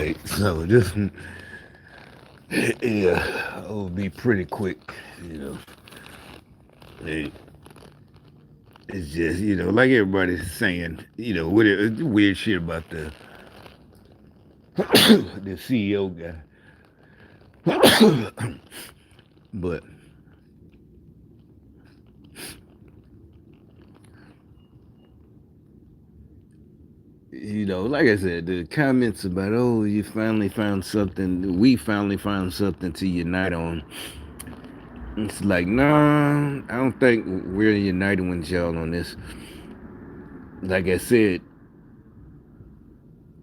right. So this one, yeah, it'll be pretty quick. You know, it, it's just like everybody's saying, weird shit about the CEO guy, but like I said, the comments about you finally found something, we finally found something to unite on. It's like, nah, I don't think we're united with y'all on this. Like I said,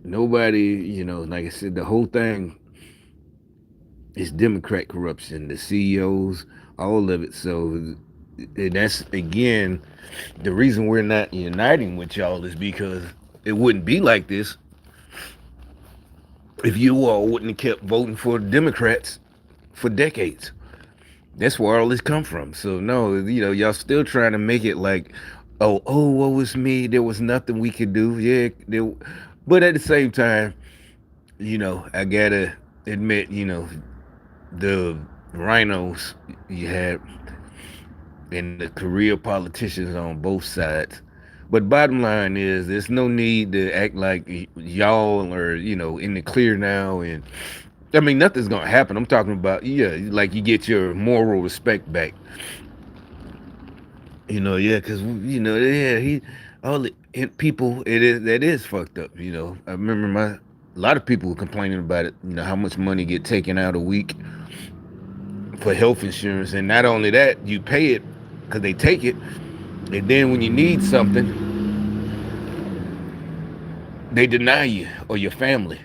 nobody, like I said, the whole thing is Democrat corruption, the CEOs, all of it. So that's again the reason we're not uniting with y'all is because it wouldn't be like this if you all wouldn't have kept voting for the Democrats for decades. That's where all this come from. So no, y'all still trying to make it like, what was me? There was nothing we could do. Yeah, but at the same time, I gotta admit, the rhinos you had and the career politicians on both sides. But bottom line is, there's no need to act like y'all are, in the clear now. And I mean, nothing's gonna happen. I'm talking about, yeah, like you get your moral respect back. Yeah, because yeah, all the people, that is fucked up. I remember a lot of people were complaining about it. How much money get taken out a week for health insurance, and not only that, you pay it because they take it, and then when you need something, they deny you or your family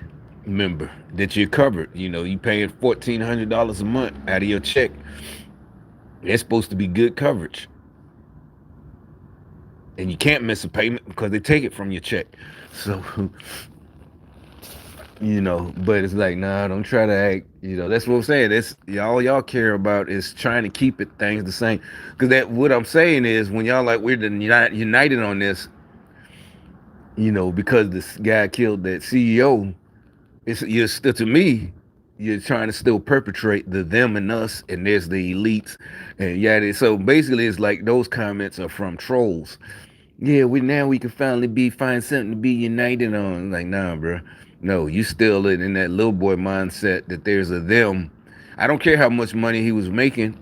member that you're covered. You paying $1,400 a month out of your check. It's supposed to be good coverage, and you can't miss a payment because they take it from your check. So but it's like, nah, don't try to act. That's what I'm saying. That's y'all care about is trying to keep it things the same. Because that what I'm saying is when y'all like we're united on this, because this guy killed that CEO, you're still, to me, you're trying to still perpetrate the them and us, and there's the elites, and yeah. So basically, it's like those comments are from trolls. Yeah, we can finally find something to be united on. Like, nah, bro. No, you still in that little boy mindset that there's a them. I don't care how much money he was making.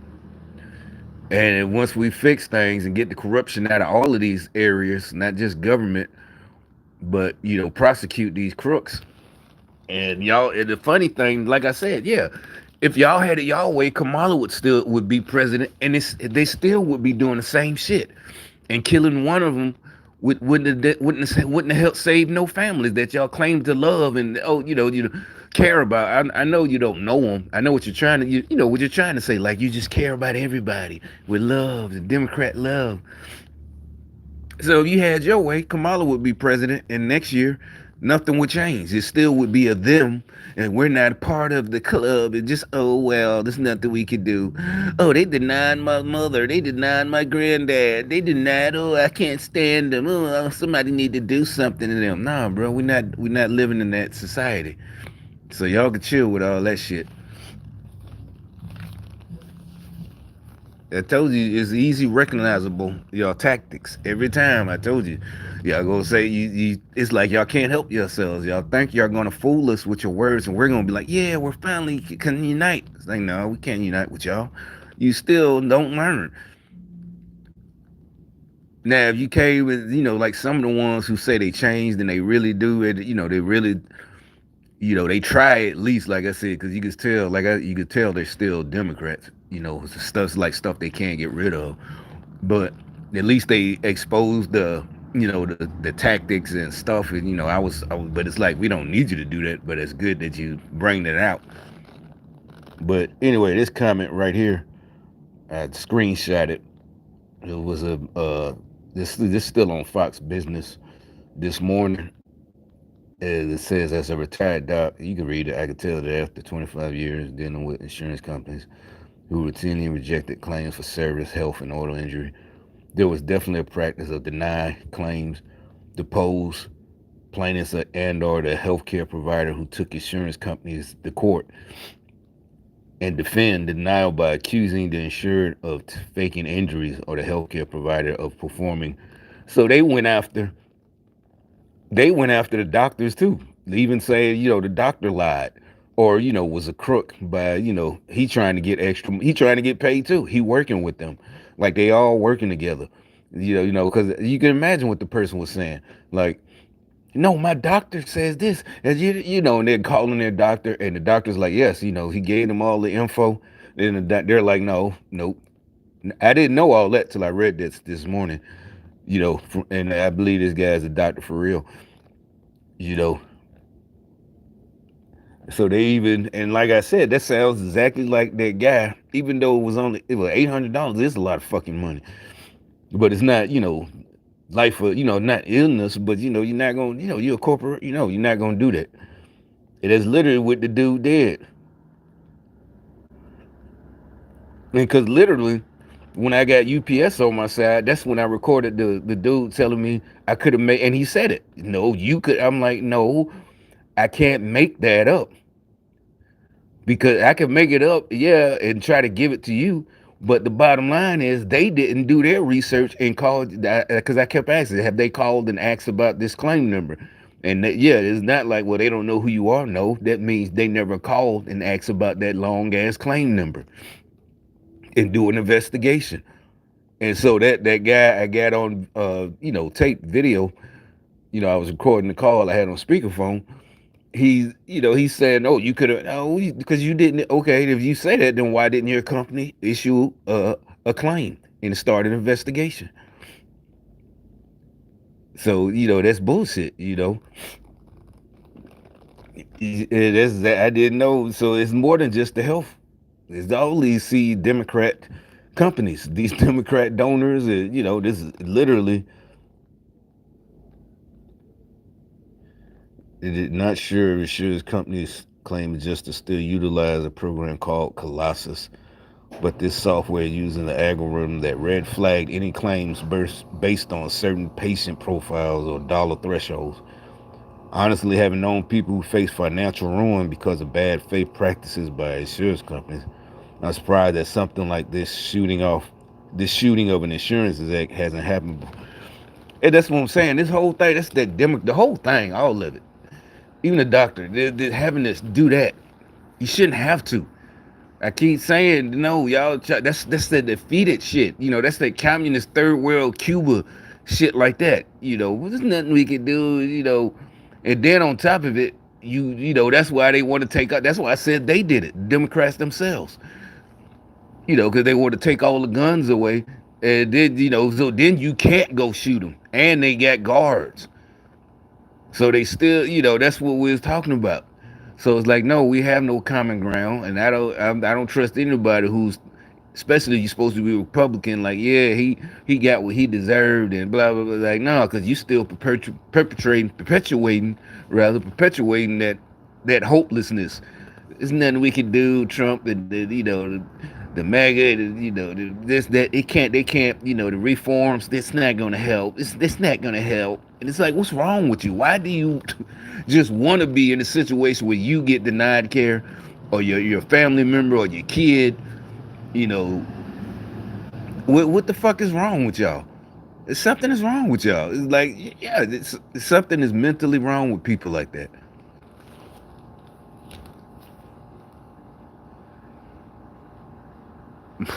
And once we fix things and get the corruption out of all of these areas, not just government, but prosecute these crooks. And y'all, and the funny thing, like I said, yeah, if y'all had it y'all way, Kamala would be president, and they still would be doing the same shit, and killing one of them wouldn't have helped save no families that y'all claim to love and care about. I know you don't know them. I know what you're trying to what you're trying to say. Like you just care about everybody with love, the Democrat love. So if you had your way, Kamala would be president, and next year, nothing would change. It still would be a them, and we're not a part of the club. It just, oh well, there's nothing we could do. Oh, they denied my mother. They denied my granddad. They denied. Oh, I can't stand them. Oh, somebody need to do something to them. Nah, bro, we're not living in that society. So y'all can chill with all that shit. I told you it's easy recognizable y'all tactics every time. I told you, y'all gonna say it's like y'all can't help yourselves. Y'all think y'all gonna fool us with your words, and we're gonna be like, yeah, we're finally can unite. It's like, no, we can't unite with y'all. You still don't learn. Now, if you came with, like some of the ones who say they changed and they really do it, they really, they try at least, like I said, because you could tell, you could tell they're still Democrats. Stuff they can't get rid of, but at least they exposed the tactics and stuff. And but it's like we don't need you to do that. But it's good that you bring that out. But anyway, this comment right here, I screenshot it. It was this still on Fox Business this morning. It says, as a retired doc, you can read it. I can tell that after 25 years dealing with insurance companies who routinely rejected claims for service, health, and auto injury, there was definitely a practice of deny claims, depose plaintiffs and or the healthcare provider who took insurance companies to court and defend denial by accusing the insured of faking injuries or the healthcare provider of performing. So they went after the doctors too. They even say, the doctor lied or, was a crook by, he trying to get extra, he trying to get paid too. He working with them. Like they all working together. Because you can imagine what the person was saying. Like, no, my doctor says this. And and they're calling their doctor, and the doctor's like, yes, he gave them all the info. Then they're like, no, nope. I didn't know all that till I read this morning, and I believe this guy's a doctor for real, you know. So they even, and like I said, that sounds exactly like that guy, even though it was $800. It's a lot of fucking money, but it's not, life for, not illness, but you're not gonna, you're a corporate, you're not gonna do that. It is literally what the dude did. And because literally, when I got UPS on my side, that's when I recorded the dude telling me I could have made, and he said it. No, you could. I'm like, no, I can't make that up because I can make it up, yeah, and try to give it to you. But the bottom line is they didn't do their research and called because I kept asking, have they called and asked about this claim number? And yeah, it's not like, well, they don't know who you are. No, that means they never called and asked about that long ass claim number and do an investigation. And so that guy I got on tape video, I was recording the call I had on speakerphone. He's saying, oh, you could have, oh, because you didn't. Okay, if you say that, then why didn't your company issue a claim and start an investigation? So that's bullshit. That's that I didn't know. So it's more than just the health. It's all these Democrat companies, these Democrat donors, and this is literally. It is not sure if insurance companies claim just to still utilize a program called Colossus, but this software using the algorithm that red flagged any claims based on certain patient profiles or dollar thresholds. Honestly, having known people who face financial ruin because of bad faith practices by insurance companies, I'm surprised that something like this shooting of an insurance exec hasn't happened before. And that's what I'm saying. This whole thing, the whole thing, all of it. Even the doctor, they're having to do that. You shouldn't have to. I keep saying, no, y'all. That's the defeated shit. That's the communist third world Cuba shit like that. There's nothing we can do. And then on top of it, that's why they want to take out. That's why I said they did it. Democrats themselves. Because they want to take all the guns away, and then so then you can't go shoot them, and they got guards. So they still, that's what we was talking about. So it's like, no, we have no common ground, and I don't trust anybody who's, especially you supposed to be Republican. Like, yeah, he got what he deserved, and blah blah blah. Like, no, because you still perpetuating that hopelessness. There's nothing we can do. Trump, the MAGA, this that they can't, the reforms. That's not gonna help. It's not gonna help. And it's like, what's wrong with you? Why do you just want to be in a situation where you get denied care, or your family member or your kid? You know, what the fuck is wrong with y'all? Something is wrong with y'all. It's like, yeah, something is mentally wrong with people like that.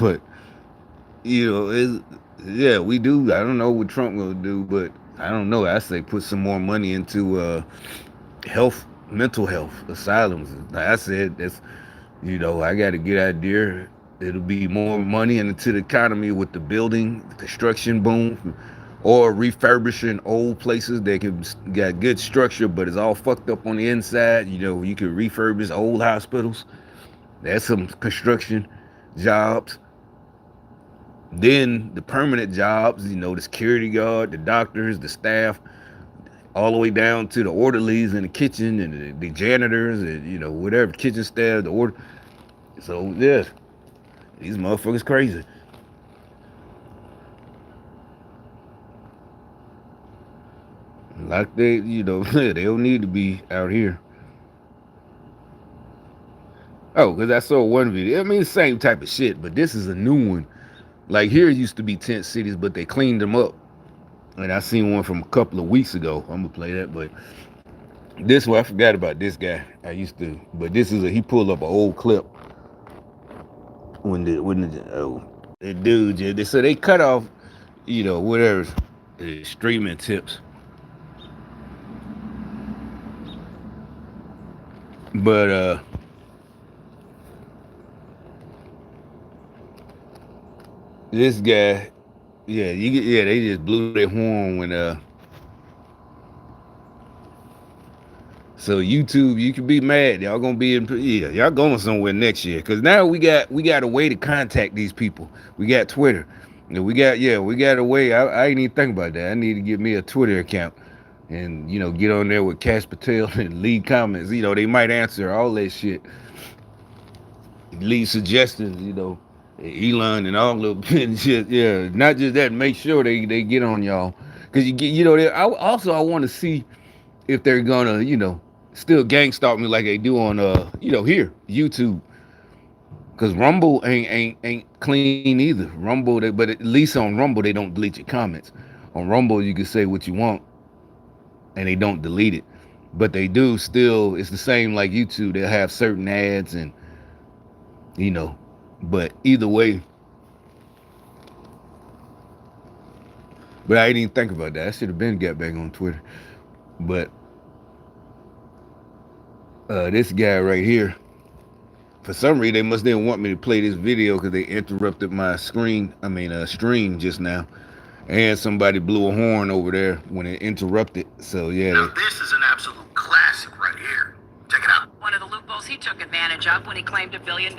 But yeah, we do. I don't know what Trump will do, but I don't know. I say put some more money into health, mental health, asylums. Like I said, that's I got a good idea. It'll be more money into the economy with the building, the construction boom, or refurbishing old places that can got good structure, but it's all fucked up on the inside. You could refurbish old hospitals. That's some construction jobs. Then the permanent jobs, the security guard, the doctors, the staff, all the way down to the orderlies in the kitchen and the janitors and whatever kitchen staff, the order. So yeah, these motherfuckers crazy. Like they, they don't need to be out here. Oh, because I saw one video. I mean, the same type of shit, but this is a new one. Like here used to be tent cities, but they cleaned them up. And I seen one from a couple of weeks ago. I'm gonna play that, but this one I forgot about this guy. I used to, but this is he pulled up an old clip when the dude. So they cut off, whatever streaming tips. But this guy, they just blew their horn when So YouTube, you can be mad. Y'all gonna be y'all going somewhere next year. Cause now we got a way to contact these people. We got Twitter. We got a way. I ain't even think about that. I need to get me a Twitter account and get on there with Cash Patel and leave comments. They might answer all that shit. Leave suggestions, Elon and all the shit. Yeah, not just that. Make sure they get on y'all. Cause I want to see if they're gonna, still gang stalk me like they do on here, YouTube. Cause Rumble ain't clean either. Rumble, but at least on Rumble they don't delete your comments. On Rumble you can say what you want, and they don't delete it. But they do still. It's the same like YouTube. They'll have certain ads and But either way. But I didn't even think about that. I should have been got back on Twitter. But this guy right here, for some reason they must didn't want me to play this video because they interrupted my stream just now, and somebody blew a horn over there when it interrupted. So yeah. Now this is an absolute classic right here. Check it out. One of the loopholes he took advantage of when he claimed $1 billion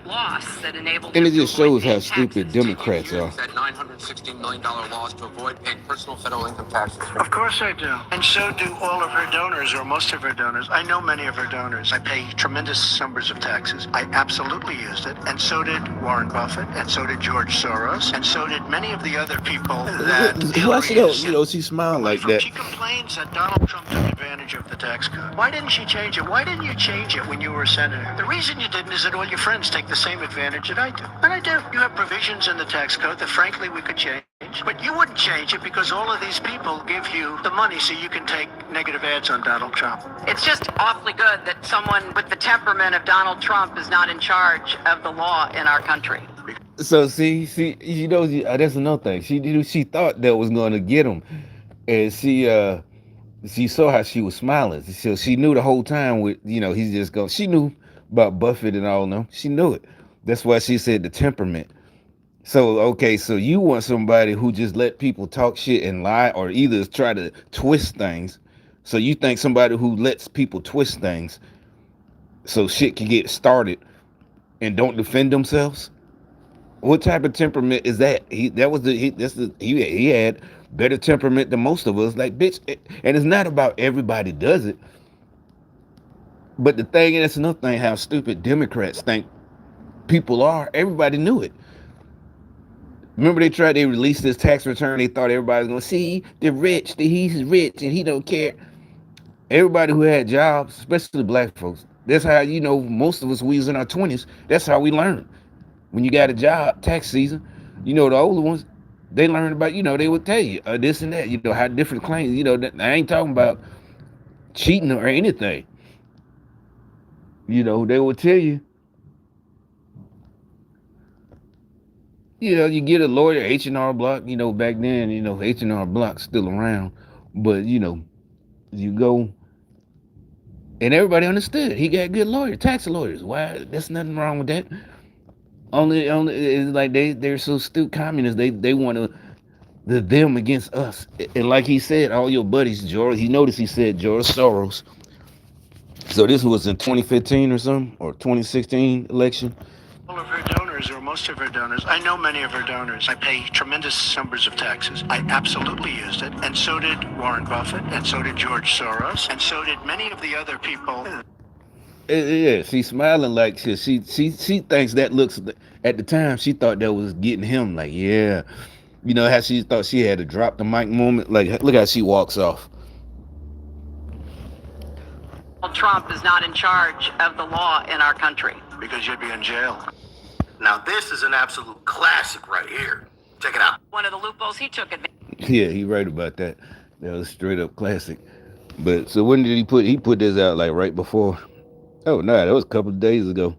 loss that enabled and him it just to avoid shows how paying stupid taxes. Democrats are. That $916 million loss to avoid paying personal federal income taxes. Of course I do. And so do all of her donors, or most of her donors. I know many of her donors. I pay tremendous numbers of taxes. I absolutely used it. And so did Warren Buffett. And so did George Soros. And so did many of the other people that Why she don't, she smile like that? She complains that Donald Trump took advantage of the tax code. Why didn't she change it? Why didn't you change it when you were a senator? The reason you didn't is that all your friends take the same advantage that I do. And I do. You have provisions in the tax code that frankly we could change. But you wouldn't change it because all of these people give you the money so you can take negative ads on Donald Trump. It's just awfully good that someone with the temperament of Donald Trump is not in charge of the law in our country. So see, that's another thing. She thought that was going to get him, and she saw how she was smiling. So she knew the whole time with he's just going. She knew about Buffett and all of them. She knew it. That's why she said the temperament. So okay, so you want somebody who just let people talk shit and lie, or either try to twist things. So you think somebody who lets people twist things, so shit can get started, and don't defend themselves? What type of temperament is that? He had better temperament than most of us. Like, bitch, and it's not about everybody does it. But the thing, and that's another thing, how stupid Democrats think people are. Everybody knew it. Remember they released this tax return. They thought everybody was going to see the rich, he's rich and he don't care. Everybody who had jobs, especially black folks, that's how, most of us, we was in our 20s. That's how we learned. When you got a job, tax season, the older ones, they learned about, they would tell you this and that, how different claims, I ain't talking about cheating or anything. They would tell you. You get a lawyer, H&R Block, back then, H&R Block's still around. But, you go, and everybody understood. He got good lawyers, tax lawyers. Why? There's nothing wrong with that. Only, it's like they're so stupid communists. They want them against us. And like he said, all your buddies, George, he said George Soros. So this was in 2015 or something, or 2016 election. All of her donors, or most of her donors. I know many of her donors. I pay tremendous numbers of taxes. I absolutely used it. And so did Warren Buffett. And so did George Soros. And so did many of the other people. Yeah, she's smiling like she thinks that looks, at the time she thought that was getting him, like, yeah. How she thought she had to drop the mic moment. Like, look how she walks off. Trump is not in charge of the law in our country. Because you'd be in jail. Now this is an absolute classic right here. Check it out. One of the loopholes he took advantage. Yeah, he right about that. That was straight up classic. But so when did he put this out, like right before? Oh no, that was a couple of days ago.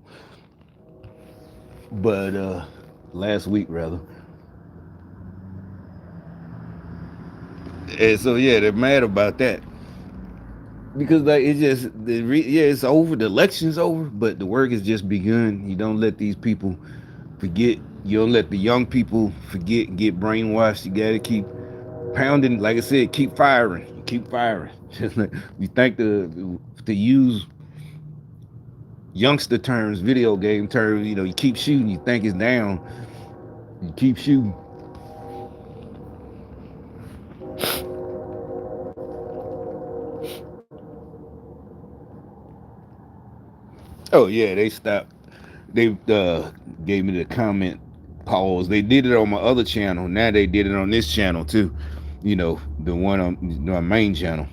But last week rather. And so yeah, they're mad about that. Because like it's just it's over, the election's over, but the work has just begun. You don't let these people forget. You don't let the young people forget and get brainwashed. You gotta keep pounding, like I said, keep firing. Keep firing. Just like we think to use youngster terms, video game terms, you keep shooting, you think it's down. You keep shooting. Oh yeah, they stopped. They gave me the comment pause. They did it on my other channel. Now they did it on this channel too. The one on my main channel.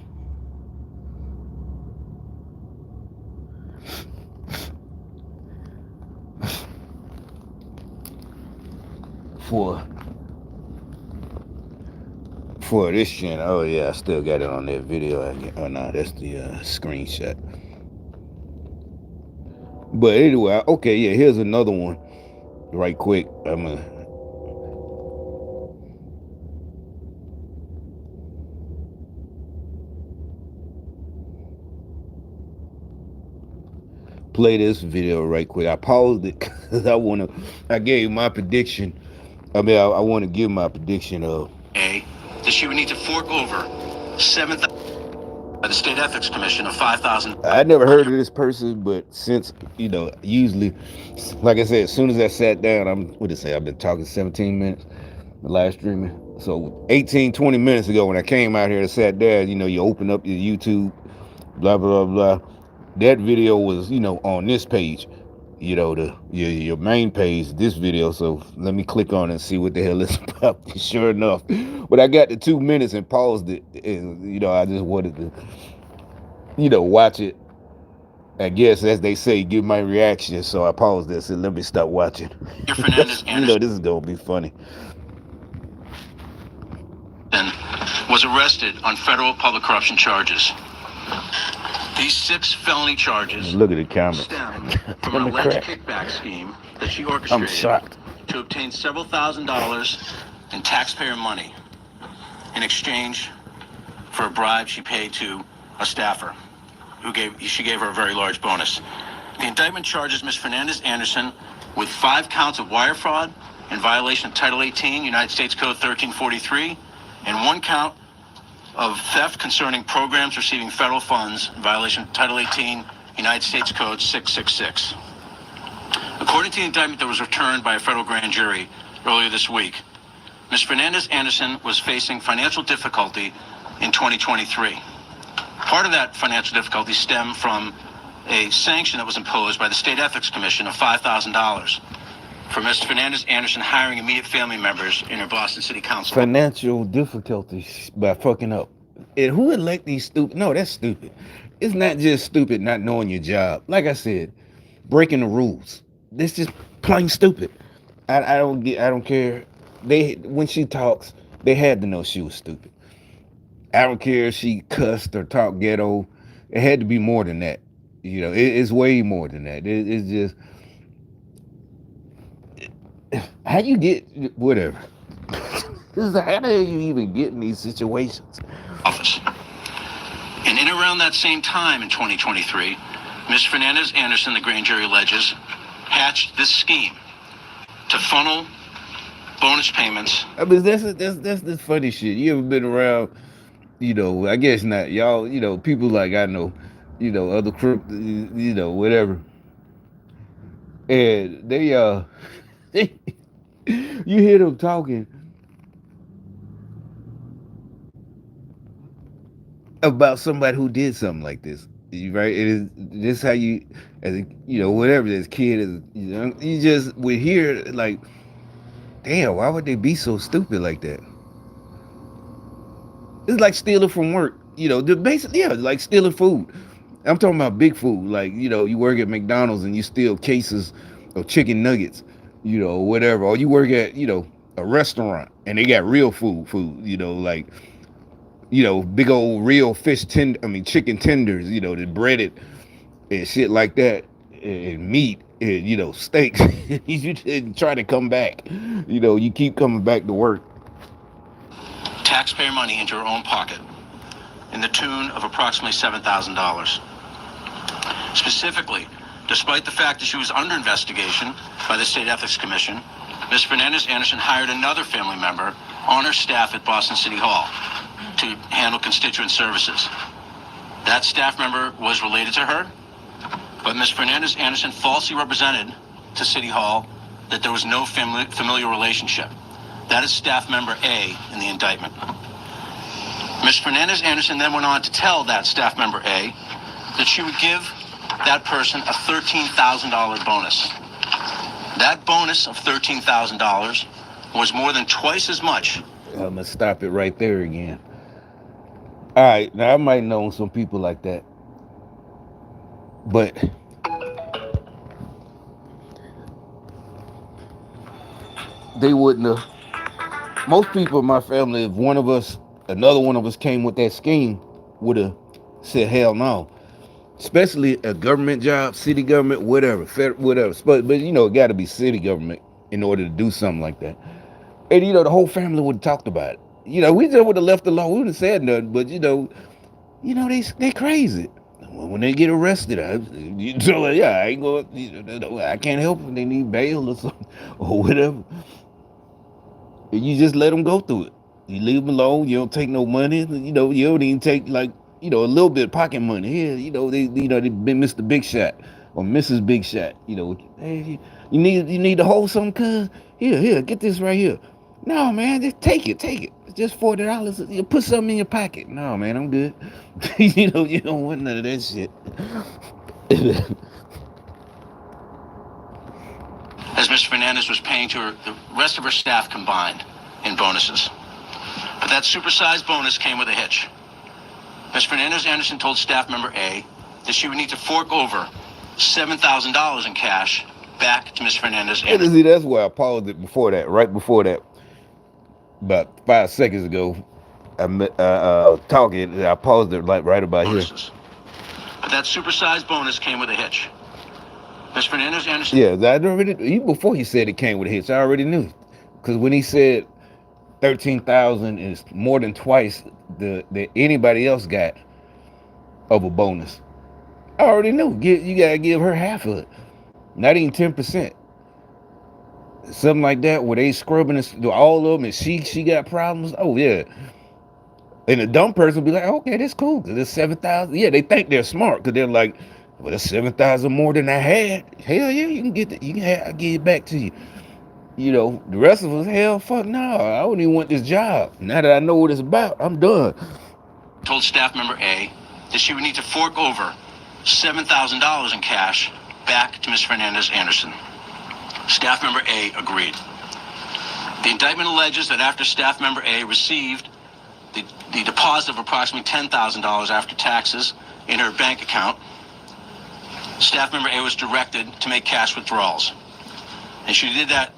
For this channel. Oh yeah, I still got it on that video. Oh no, that's the screenshot. But anyway, okay, yeah, here's another one right quick. I'm gonna play this video right quick. I paused it because I gave my prediction. I want to give my prediction of that she would need to fork over $7,000 by the State Ethics Commission of $5,000. I never heard of this person, but since, usually, like I said, as soon as I sat down, I've been talking 17 minutes, the live streaming. So 18, 20 minutes ago when I came out here and sat down, you open up your YouTube, blah, blah, blah. That video was, on this page, your main page, this video. So let me click on it and see what the hell it's about. Sure enough, but I got the 2 minutes and paused it, and I just wanted to watch it, I guess, as they say, give my reaction. So I paused this and let me stop watching. Fernandez this is gonna be funny. Was arrested on federal public corruption charges. These 6 felony charges Look at the comments. stem from an alleged kickback scheme that she orchestrated I'm shocked. to obtain several $1,000s in taxpayer money in exchange for a bribe she paid to a staffer she gave her a very large bonus. The indictment charges Ms. Fernandez Anderson with 5 counts of wire fraud in violation of Title 18, United States Code 1343, and 1 count of theft concerning programs receiving federal funds in violation of Title 18, United States Code 666. According to the indictment that was returned by a federal grand jury earlier this week, Ms. Fernandez Anderson was facing financial difficulty in 2023. Part of that financial difficulty stemmed from a sanction that was imposed by the State Ethics Commission of $5,000 for Ms. Fernandez Anderson hiring immediate family members in her Boston City Council. Financial difficulties by fucking up. And who elect these stupid? No, that's stupid. It's not just stupid not knowing your job. Like I said, breaking the rules. That's just plain stupid. I don't care. When she talks, they had to know she was stupid. I don't care if she cussed or talked ghetto. It had to be more than that. It's way more than that. It's just, how you get, whatever. How do you even get in these situations? Office. And in around that same time in 2023, Ms. Fernandez Anderson, the grand jury alleges, hatched this scheme to funnel bonus payments. I mean, that's this funny shit. You ever been around, I guess not, y'all, people like I know, other crypto, whatever. And they, you hear them talking about somebody who did something like this, right? It is this how you, as whatever this kid is, you just would hear like, damn, why would they be so stupid like that? It's like stealing from work, basically, yeah, like stealing food. I'm talking about big food. Like, you work at McDonald's and you steal cases of chicken nuggets, whatever. Or you work at, a restaurant and they got real food, like, big old real chicken tenders, the breaded and shit like that, and meat, and, steaks. You should try to come back. You keep coming back to work. Taxpayer money into her own pocket in the tune of approximately $7,000. Specifically, despite the fact that she was under investigation by the State Ethics Commission, Ms. Fernandez-Anderson hired another family member on her staff at Boston City Hall to handle constituent services. That staff member was related to her, but Ms. Fernandez-Anderson falsely represented to City Hall that there was no familial relationship. That is staff member A in the indictment. Ms. Fernandez-Anderson then went on to tell that staff member A that she would give that person a $13,000 bonus. That bonus of $13,000 was more than twice as much. I'm going to stop it right there again. All right, now I might know some people like that, but they wouldn't have. Most people in my family, if another one of us came with that scheme, would have said hell no. Especially a government job, city government, whatever, federal, whatever. But it got to be city government in order to do something like that. And the whole family would have talked about it. We just would have left alone. We wouldn't have said nothing. But they crazy. When they get arrested, I ain't going. I can't help them. They need bail or something or whatever. And you just let them go through it. You leave them alone. You don't take no money. You don't even take a little bit of pocket money. Here, they been Mr. Big Shot or Mrs. Big Shot. Hey, you need to hold something, cuz. Here, get this right here. No, man, just take it. It's just $40. You put something in your pocket. No, man, I'm good. You don't want none of that shit. As Ms. Fernandez was paying to the rest of her staff combined in bonuses. But that supersized bonus came with a hitch. Ms. Fernandez-Anderson told staff member A that she would need to fork over $7,000 in cash back to Ms. Fernandez-Anderson. See, that's why I paused it before that, right before that. About 5 seconds ago, talking, I paused it like right about bonuses. Here. But that supersized bonus came with a hitch. Ms. Fernandez-Anderson. Yeah, even before he said it came with a hitch, I already knew. Because when he said 13,000 is more than twice that anybody else got of a bonus, I already knew. You gotta give her half of it, not even 10%. Something like that, where they scrubbing all of them, and she got problems. Oh yeah. And a dumb person will be like, okay, that's cool, because it's 7,000. Yeah, they think they're smart, because they're like, well, that's 7,000 more than I had. Hell yeah, you can get that. I'll give it back to you. The rest of us, hell, fuck no. I don't even want this job. Now that I know what it's about, I'm done. Told staff member A that she would need to fork over $7,000 in cash back to Ms. Fernandez-Anderson. Staff member A agreed. The indictment alleges that after staff member A received the deposit of approximately $10,000 after taxes in her bank account, staff member A was directed to make cash withdrawals. And she did that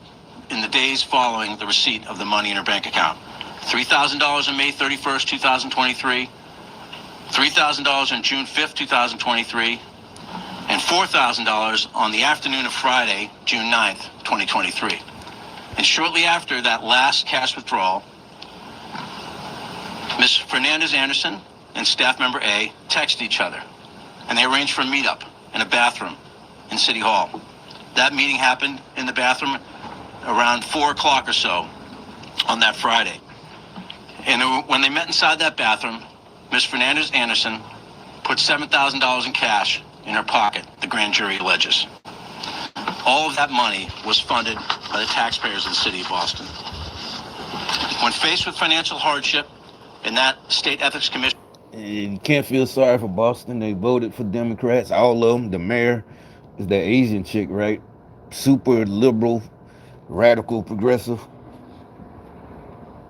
in the days following the receipt of the money in her bank account. $3,000 on May 31st, 2023, $3,000 on June 5th, 2023, and $4,000 on the afternoon of Friday, June 9th, 2023. And shortly after that last cash withdrawal, Ms. Fernandez-Anderson and staff member A texted each other, and they arranged for a meetup in a bathroom in City Hall. That meeting happened in the bathroom around 4 o'clock or so on that Friday. And when they met inside that bathroom, Ms. Fernandez-Anderson put $7,000 in cash in her pocket, the grand jury alleges. All of that money was funded by the taxpayers of the city of Boston. When faced with financial hardship in that state ethics commission, you can't feel sorry for Boston. They voted for Democrats, all of them. The mayor is that Asian chick, right? Super liberal, radical, progressive.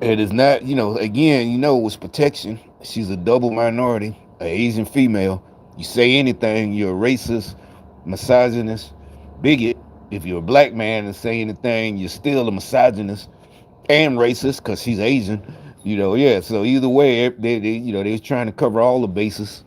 It is not, again, it was protection. She's a double minority, an Asian female, You say anything, you're a racist, misogynist, bigot. If you're a black man and say anything, you're still a misogynist and racist because she's Asian. Yeah. So either way, they're trying to cover all the bases.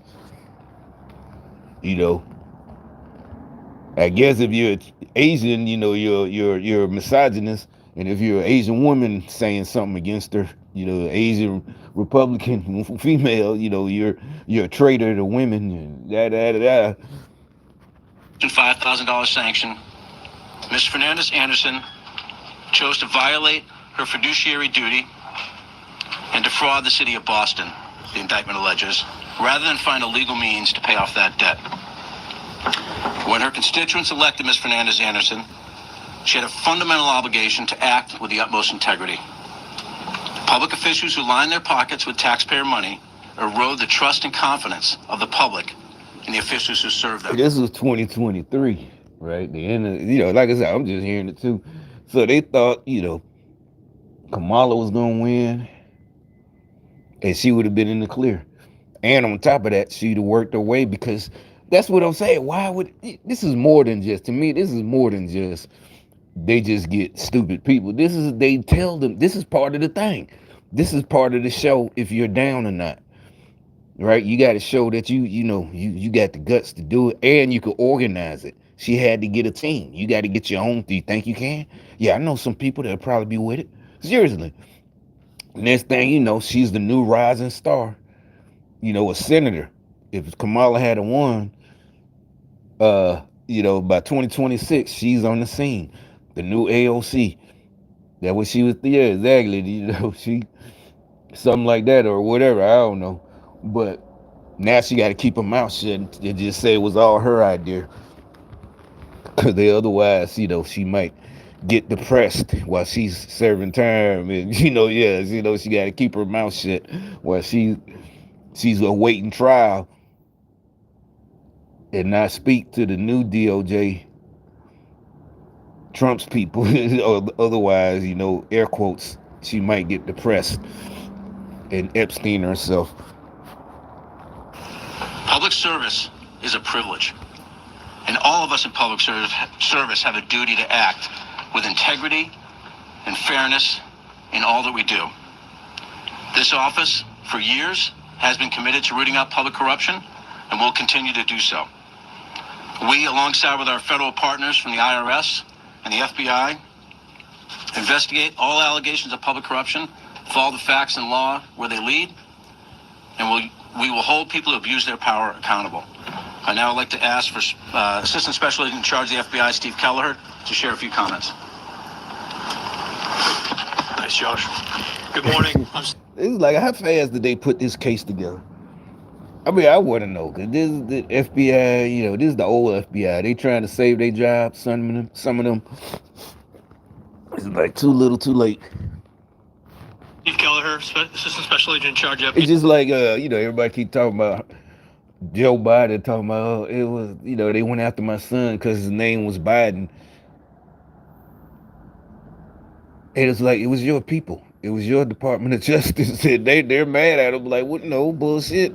I guess if you're Asian, you're a misogynist, and if you're an Asian woman saying something against her, Asian Republican female, you're a traitor to women. And $5,000 sanction. Ms. Fernandez Anderson chose to violate her fiduciary duty and defraud the city of Boston, the indictment alleges, rather than find a legal means to pay off that debt. When her constituents elected Ms. Fernandez Anderson, she had a fundamental obligation to act with the utmost integrity. Public officials who line their pockets with taxpayer money erode the trust and confidence of the public in the officials who serve them. This was 2023, right? The end of, like I said, I'm just hearing it too. So they thought, Kamala was going to win and she would have been in the clear. And on top of that, she'd have worked her way, because that's what I'm saying. This is more than just, to me, this is more than just, they just get stupid people. They tell them, this is part of the thing. This is part of the show if you're down or not. Right? You got to show that you got the guts to do it, and you can organize it. She had to get a team. You got to get your own. Do you think you can? Yeah, I know some people that'll probably be with it. Seriously. Next thing you know, she's the new rising star. A senator. If Kamala had won, by 2026, she's on the scene. The new AOC. That what she was, yeah, exactly. She, something like that or whatever. I don't know. But now she got to keep her mouth shut and just say it was all her idea. Because otherwise, she might get depressed while she's serving time. And, she got to keep her mouth shut while she's awaiting trial and not speak to the new DOJ, Trump's people. Or otherwise, air quotes, she might get depressed and Epstein herself. Public service is a privilege, and all of us in public service have a duty to act with integrity and fairness in all that we do. This office, for years, has been committed to rooting out public corruption and will continue to do so. We, alongside with our federal partners from the IRS and the FBI, investigate all allegations of public corruption, follow the facts and law where they lead, and we will hold people who abuse their power accountable. I now would like to ask for Assistant Special Agent in charge of the FBI, Steve Kelleher, to share a few comments. Nice, Josh. Good morning. It's like, how fast did they put this case together? I mean, I want to know, because this is the FBI, this is the old FBI. They trying to save their jobs, some of them. It's like too little, too late. Steve Kelleher, Assistant Special Agent in charge of. It's just like, everybody keep talking about Joe Biden, talking about, it was, they went after my son because his name was Biden. And it's like, it was your people. It was your Department of Justice. They're mad at him, like, what? No, bullshit.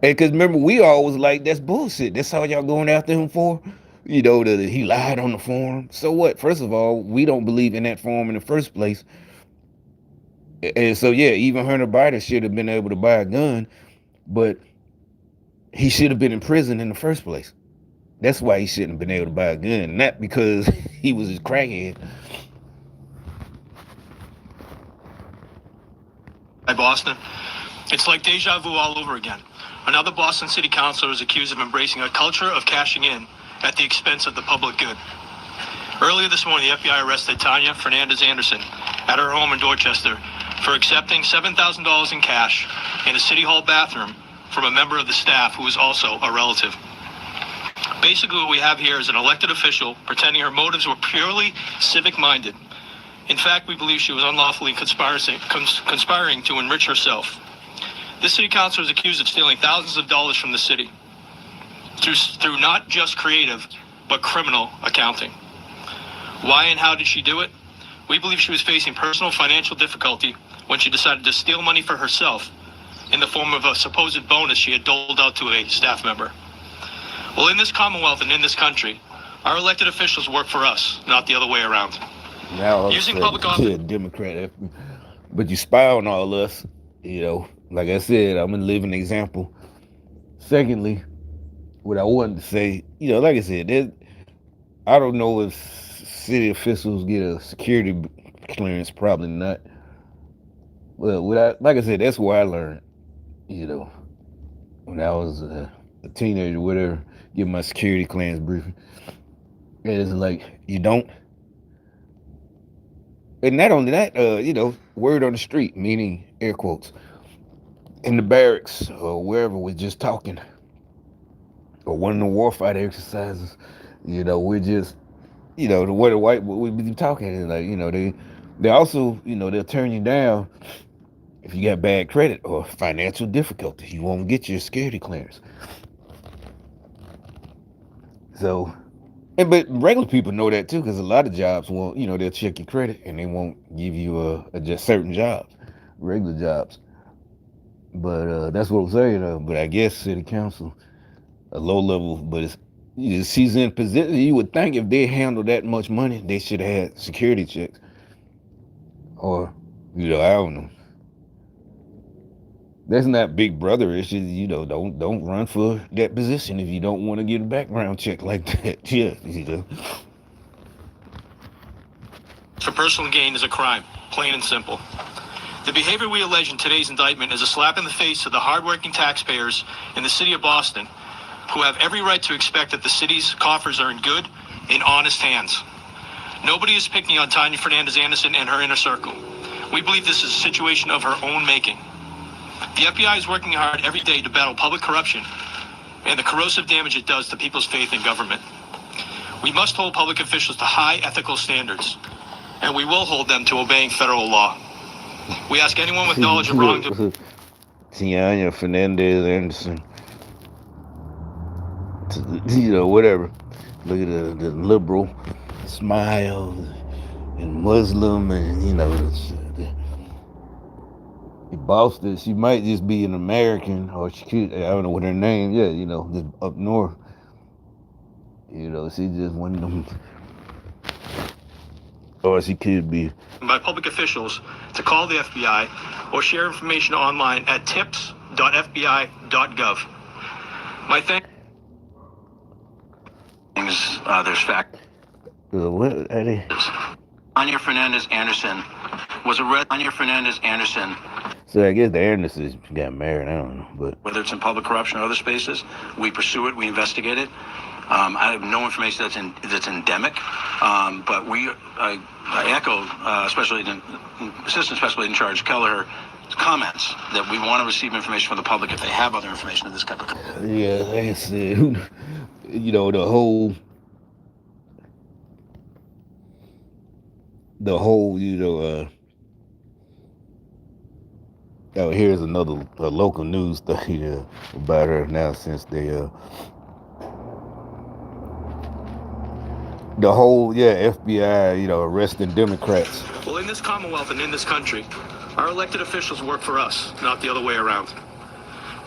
And because remember, we always like, that's bullshit. That's all y'all going after him for? That he lied on the form. So what? First of all, we don't believe in that form in the first place. And so, yeah, even Hunter Biden should have been able to buy a gun, but he should have been in prison in the first place. That's why he shouldn't have been able to buy a gun, not because he was a crackhead. By Boston, it's like deja vu all over again. Another Boston City Councilor is accused of embracing a culture of cashing in at the expense of the public good. Earlier this morning, the FBI arrested Tanya Fernandez Anderson at her home in Dorchester for accepting $7,000 in cash in a City Hall bathroom from a member of the staff who is also a relative. Basically, what we have here is an elected official pretending her motives were purely civic-minded. In fact, we believe she was unlawfully conspiring to enrich herself. This city councilor is accused of stealing thousands of dollars from the city through not just creative, but criminal accounting. Why and how did she do it? We believe she was facing personal financial difficulty when she decided to steal money for herself in the form of a supposed bonus she had doled out to a staff member. Well, in this Commonwealth and in this country, our elected officials work for us, not the other way around. Now, Using public office. you're a Democrat, but you spy on all of us. You know, like I said, I'm a living example. Secondly, what I wanted to say, you know, like I said, I don't know if city officials get a security clearance, probably not. Well, like I said, that's where I learned, you know, when I was a teenager, whatever, get my security clearance briefing. And it's like, you don't. And not only that, you know, word on the street, meaning air quotes, in the barracks or wherever we're just talking, or one of the warfighter exercises, you know, we're just, you know, the way the white we be talking is like, you know, they also, you know, they'll turn you down if you got bad credit or financial difficulties. You won't get your security clearance. So, but regular people know that too, because a lot of jobs won't, you know, they'll check your credit and they won't give you just certain jobs, regular jobs. But that's what I'm saying. But I guess city council, a low level, but she's in position. You would think if they handle that much money, they should have had security checks, or, you know, I don't know. That's not Big Brother. It's just, you know, don't run for that position if you don't want to get a background check like that. Yeah, you know. For personal gain is a crime, plain and simple. The behavior we allege in today's indictment is a slap in the face to the hardworking taxpayers in the city of Boston who have every right to expect that the city's coffers are in good and honest hands. Nobody is picking on Tanya Fernandez Anderson and her inner circle. We believe this is a situation of her own making. The FBI is working hard every day to battle public corruption and the corrosive damage it does to people's faith in government. We must hold public officials to high ethical standards, and we will hold them to obeying federal law. We ask anyone with knowledge of wrongdoing. Tanya Fernandez Anderson. You know, whatever. Look at the liberal smile and Muslim, and, you know, Boston, she might just be an American, or she could, I don't know what her name, yeah, you know, just up north. You know, she just one of them, or she could be. By public officials to call the FBI or share information online at tips.fbi.gov. My thanks. There's fact. What, Eddie? Tanya Fernandez Anderson was arrested. Tanya Fernandez Anderson. So I guess the Andersons got married. I don't know, but whether it's in public corruption or other spaces, we pursue it, we investigate it. I have no information that's endemic, but I echo, especially Assistant Special Agent in Charge Kelleher's comments that we want to receive information from the public if they have other information of this type of. Yeah, like I said, you know, the whole, you know, oh, here's another local news story about her now, since they, the whole, FBI, you know, arresting Democrats. Well, in this Commonwealth and in this country, our elected officials work for us, not the other way around.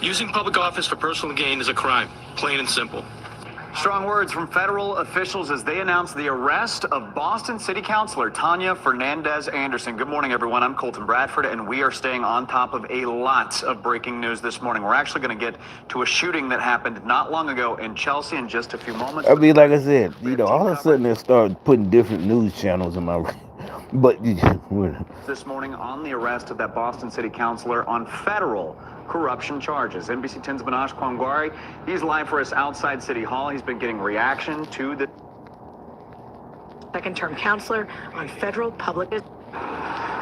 Using public office for personal gain is a crime, plain and simple. Strong words from federal officials as they announce the arrest of Boston City Councilor Tanya Fernandez Anderson. Good morning, everyone. I'm Colton Bradford, and we are staying on top of a lot of breaking news this morning. We're actually going to get to a shooting that happened not long ago in Chelsea in just a few moments. I mean, like I said, you know, all of a sudden they started putting different news channels in my. But this morning on the arrest of that Boston City Councilor on federal corruption charges. NBC 10's Manoj Kwangwari, he's live for us outside City Hall. He's been getting reaction to the second-term counselor on federal public.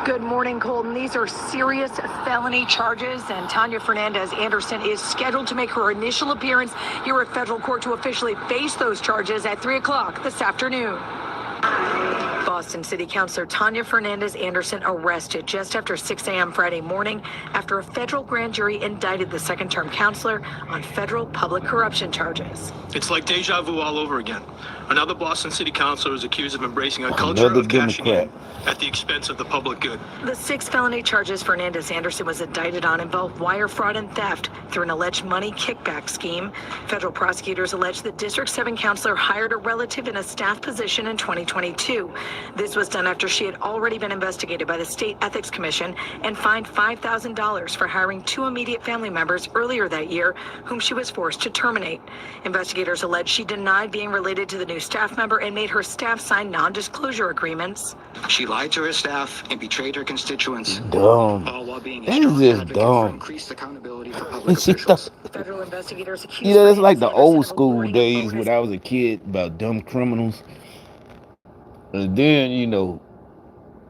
Good morning, Colton. These are serious felony charges, and Tanya Fernandez Anderson is scheduled to make her initial appearance here at federal court to officially face those charges at 3 o'clock this afternoon. Boston City Councilor Tanya Fernandez Anderson arrested just after 6 a.m. Friday morning after a federal grand jury indicted the second-term councilor on federal public corruption charges. It's like deja vu all over again. Another Boston City councilor is accused of embracing a culture of cashing in at the expense of the public good. The 6 felony charges Fernandez Anderson was indicted on involve wire fraud and theft through an alleged money kickback scheme. Federal prosecutors allege the District 7 councilor hired a relative in a staff position in 2022. This was done after she had already been investigated by the State Ethics Commission and fined $5,000 for hiring 2 immediate family members earlier that year, whom she was forced to terminate. Investigators allege she denied being related to the new staff member and made her staff sign non-disclosure agreements. She lied to her staff and betrayed her constituents. Dumb. All while being a That is strong just advocate dumb. for increased accountability for public officials. Federal investigators accused You know, that's like the Fernandez Anderson old of school awarding a days bonus when I was a kid about dumb criminals. And then, you know,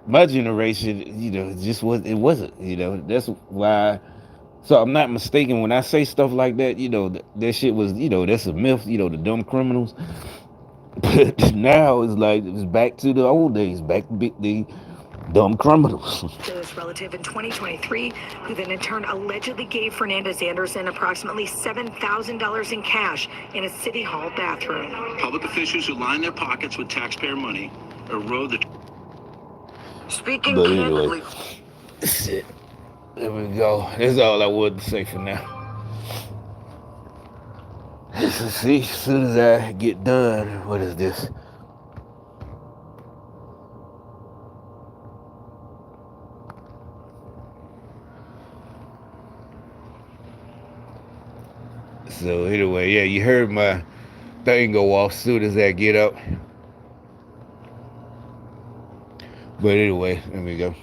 my generation, you know, it wasn't, you know, that's why. So I'm not mistaken when I say stuff like that, you know, that shit was, you know, that's a myth, you know, the dumb criminals. But now it's like, it's back to the old days, back to the dumb criminals. This relative in 2023, who then in turn allegedly gave Fernandez Anderson approximately $7,000 in cash in a city hall bathroom. Public officials who line their pockets with taxpayer money erode the... Speaking But anyway, candidly. shit. There we go. That's all I wanted to say for now. So see, as soon as I get done, what is this? So anyway, yeah, you heard my thing go off as soon as I get up. But anyway, there we go.